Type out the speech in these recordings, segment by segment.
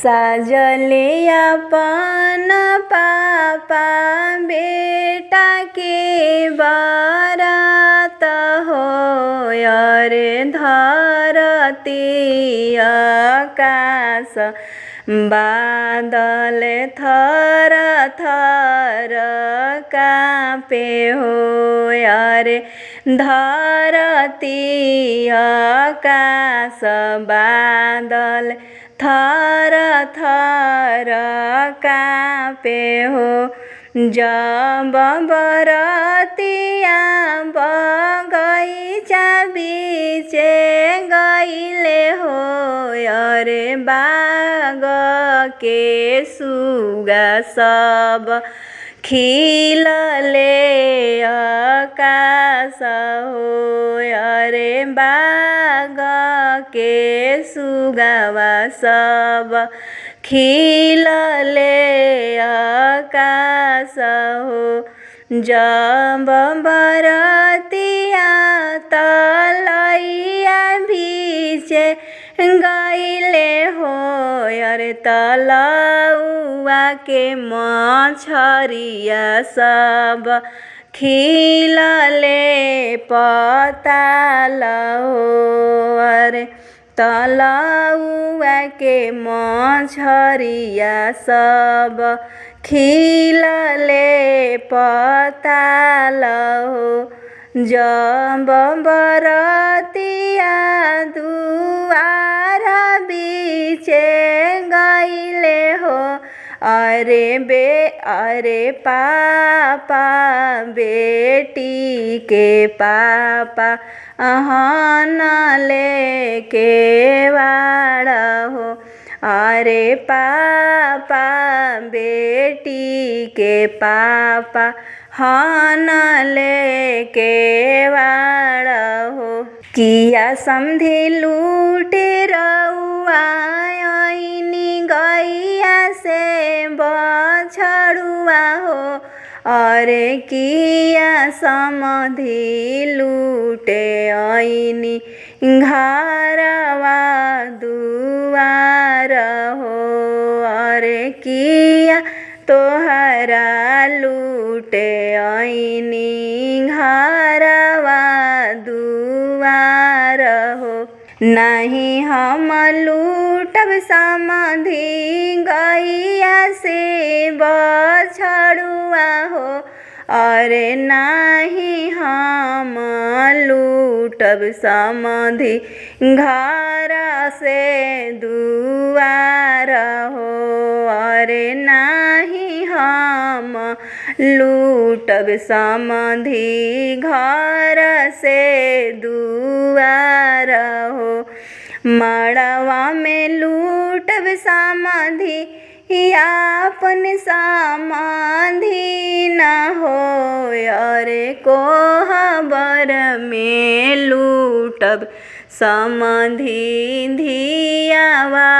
साजले अपन पापा बेटा के बारात हो, अरे धरती आकाश बादल थर थर काँपे हो, अरे धरती आकाश बादल थर थर काँपे हो। जब बरतिया बगैचा बीचे गइले हो, अरे बाग के सुगा सब खिलले आकाश हो, अरे बाग के सुगावा सब खिलले आकाश हो। जब बरतिया तलैया बीचे गइले हो, अरे तलौआ के मछरिया सब खिलले पताल हो, अरे तलौआ के मछरिया सब खिलले पताल हो। जब बरतिया दुआर बीचे गइले हो, अरे पापा बेटी के पापा हन लेके वाड़ हो, अरे पापा बेटी के पापा हन लेके वाड़ हो। किया समधी लूटे रउआ ऐनी गैया से बछड़ुआ हो, अरे किया समधी लूटे ऐनी घरवा दुआर हो, अरे किया तोहरा लूटे ऐनी घरवा दुआर हो। नहीं हम लूटब समधी गैया से बछड़ुआ हो, अरे नहीं हम लूटब समधी घर से दुआर हो, अरे नहीं हम लूटब समधी घर से दुआर हो। मड़वा में लूटब समधी आपन समाधि न हो, अरे कोहबर में लूटब समधी धियावा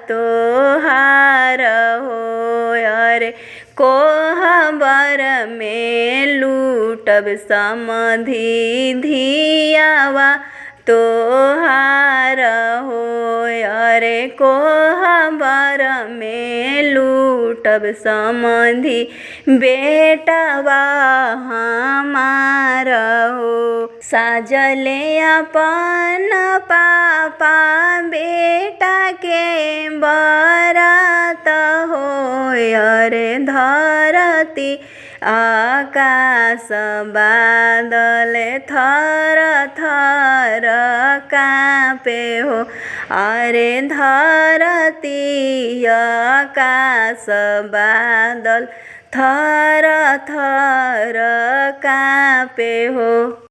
तोहार हो, अरे कोहबर में लूटब समधी धियावा तोहार हो, अरे कोहबर में लूटब समधी बेटवा हमार हो। साजले अपन पापा बेटा के बारात हो, अरे धरती आकाश बादल थर थर काँपे हो, अरे धरती आकाश बादल थर थर काँपे हो।